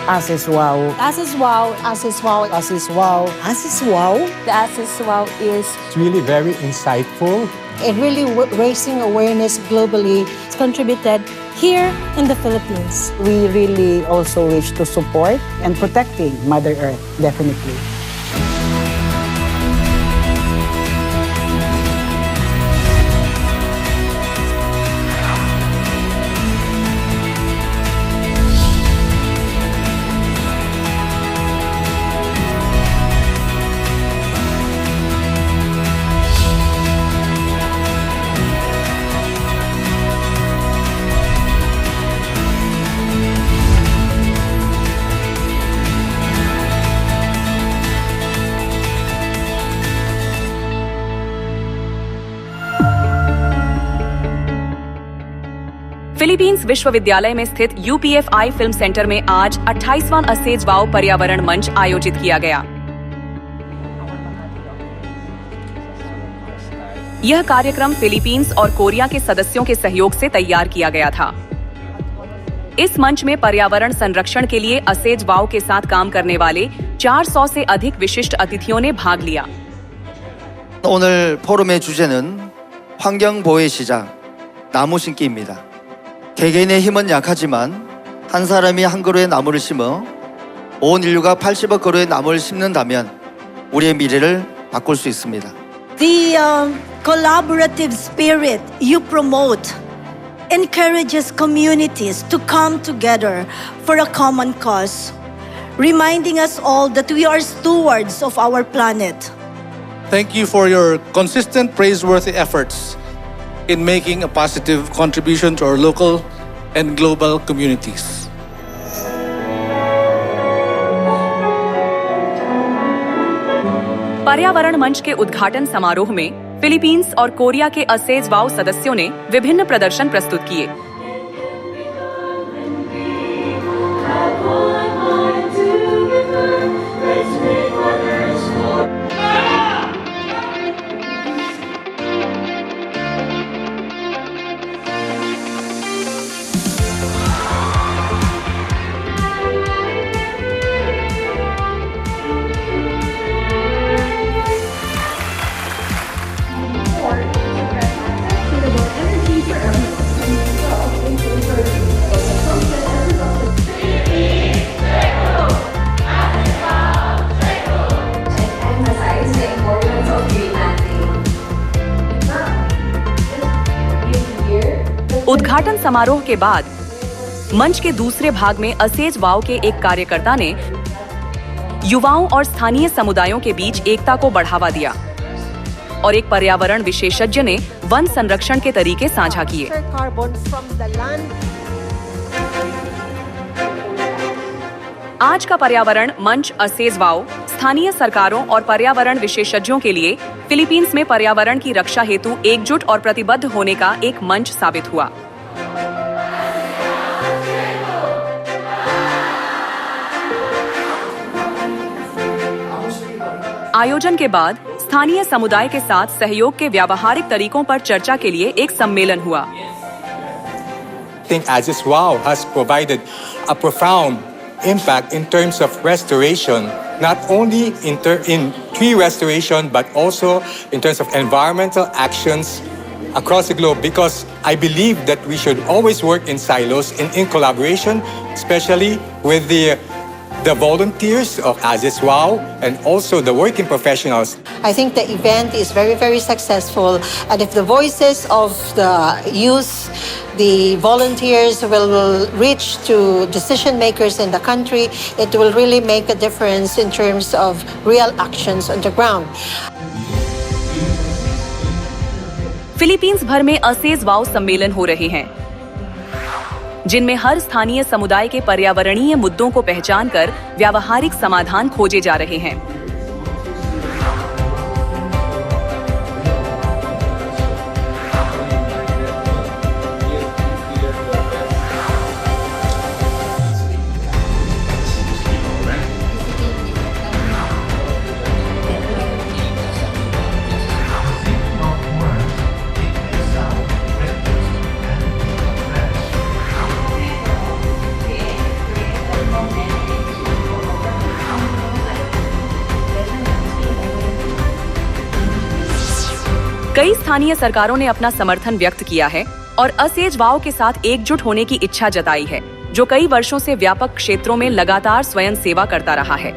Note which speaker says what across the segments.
Speaker 1: Asis Wow.
Speaker 2: Asis Wow.
Speaker 1: Asis Wow. Asis Wow.
Speaker 3: Asis Wow.
Speaker 2: The Asis Wow is
Speaker 4: It's really very insightful.
Speaker 1: It really raising awareness globally.
Speaker 2: it's contributed here in the Philippines.
Speaker 1: We really also wish to support and protecting Mother Earth, definitely.
Speaker 5: Philippines विश्वविद्यालय में स्थित UPFI film centre में आज 28वां assesses वाव पर्यावरण मंच आयोजित किया गया। यह कार्यक्रम फिलीपींस और कोरिया के सदस्यों के सहयोग से तैयार किया गया था। इस मंच में पर्यावरण संरक्षण के लिए असेज वाव के साथ काम करने वाले 400 से अधिक विशिष्ट अतिथियों ने भाग लिया।
Speaker 6: 오늘 포럼의 주제는 환경 보호의 시작, 나무 심기입니다. 개개인의 힘은 약하지만 한 사람이 한 그루의 나무를 심어 온 인류가 80억 그루의 나무를 심는다면 우리의 미래를 바꿀 수 있습니다.
Speaker 3: The collaborative spirit you promote encourages communities to come together for a common cause, reminding us all that we are stewards of our planet.
Speaker 7: Thank you for your consistent praiseworthy efforts in making a positive contribution to our local and global communities.
Speaker 5: पर्यावरण मंच के उद्घाटन समारोह में Philippines और Korea के assesses वाव सदस्यों ने विभिन्न प्रदर्शन प्रस्तुत किए। उद्घाटन समारोह के बाद मंच के दूसरे भाग में असेज वाव के एक कार्यकर्ता ने युवाओं और स्थानीय समुदायों के बीच एकता को बढ़ावा दिया और एक पर्यावरण विशेषज्ञ ने वन संरक्षण के तरीके साझा किए। आज का पर्यावरण मंच असेज वाव स्थानीय सरकारों और पर्यावरण विशेषज्ञों के लिए फिलीपींस में पर्यावरण की रक्षा हेतु एकजुट और प्रतिबद्ध होने का एक मंच साबित हुआ। आयोजन के बाद स्थानीय समुदाय के साथ सहयोग के व्यावहारिक तरीकों पर चर्चा के लिए एक सम्मेलन हुआ।
Speaker 4: I think Asis Wow has provided a profound impact in terms of restoration, not only in tree restoration, but also in terms of environmental actions across the globe, because I believe that we should always work in silos, in collaboration, especially with the volunteers of Asis Wow and also the working professionals.
Speaker 8: I think the event is very, very successful, and if the voices of the youth, the volunteers will reach to decision makers in the country, it will really make a difference in terms of real actions on the ground.
Speaker 5: Philippines भर में assesses वाव सम्मेलन हो रहे हैं, जिनमें हर स्थानीय समुदाय के पर्यावरणीय मुद्दों को पहचानकर व्यावहारिक समाधान खोजे जा रहे हैं। कई स्थानीय सरकारों ने अपना समर्थन व्यक्त किया है और असेज वाव के साथ एकजुट होने की इच्छा जताई है, जो कई वर्षों से व्यापक क्षेत्रों में लगातार स्वयं सेवा करता रहा है।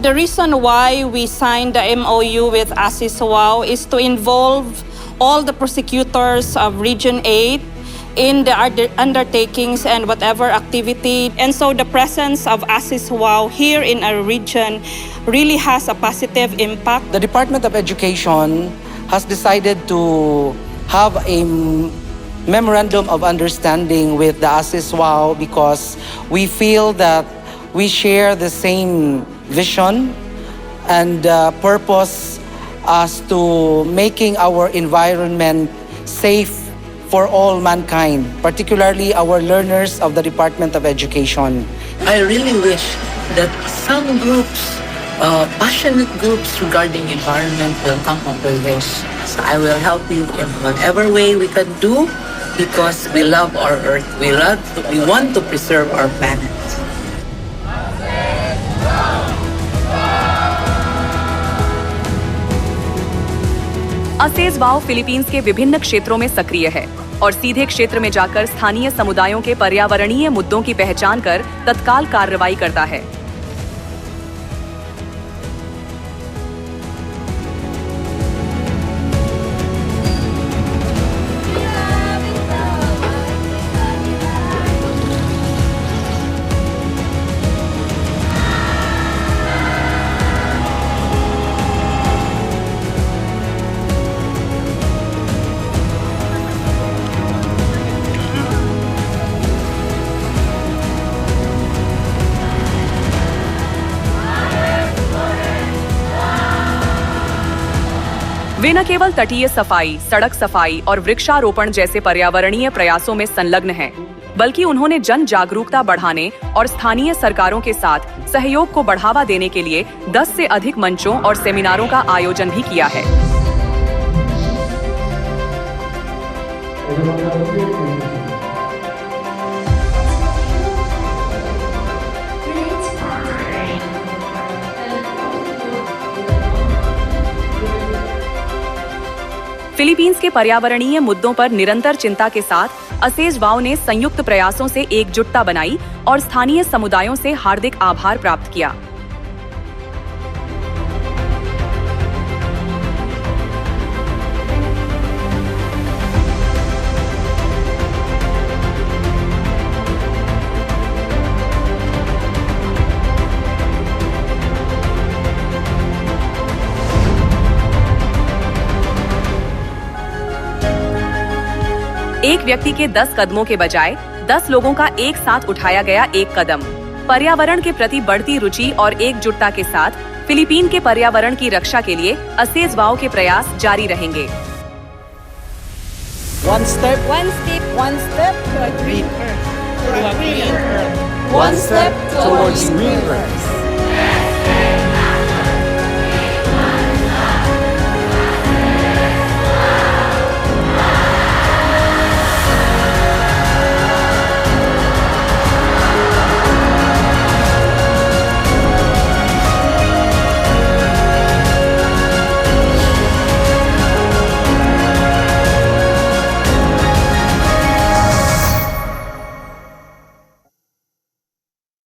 Speaker 9: The reason why we signed the MOU with ASIS WOW is to involve all the prosecutors of Region 8 in the undertakings and whatever activity. And so the presence of ASIS WOW here in our region really has a positive impact.
Speaker 10: The Department of Education has decided to have a memorandum of understanding with the ASIS WOW because we feel that we share the same vision and purpose as to making our environment safe for all mankind, particularly our learners of the Department of Education.
Speaker 11: I really wish that some groups, passionate groups regarding environment will come up with this. So I will help you in whatever way we can do because we love our earth. We want to preserve our planet.
Speaker 5: असेज वाव Philippines के विभिन्न क्षेत्रों में सक्रिय है और सीधे क्षेत्र में जाकर स्थानीय समुदायों के पर्यावरणीय मुद्दों की पहचान कर तत्काल कार्रवाई करता है। वे न केवल तटीय सफाई, सड़क सफाई और वृक्षारोपण जैसे पर्यावरणीय प्रयासों में संलग्न हैं, बल्कि उन्होंने जन जागरूकता बढ़ाने और स्थानीय सरकारों के साथ सहयोग को बढ़ावा देने के लिए 10 से अधिक मंचों और सेमिनारों का आयोजन भी किया है। फिलीपींस के पर्यावरणीय मुद्दों पर निरंतर चिंता के साथ असेज वाव ने संयुक्त प्रयासों से एकजुटता बनाई और स्थानीय समुदायों से हार्दिक आभार प्राप्त किया। एक व्यक्ति के 10 कदमों के बजाय 10 लोगों का एक साथ उठाया गया एक कदम पर्यावरण के प्रति बढ़ती रुचि और एकजुटता के साथ फिलीपीन के पर्यावरण की रक्षा के लिए असेज वाव के प्रयास जारी रहेंगे।
Speaker 1: One step to a green earth. One step towards green earth.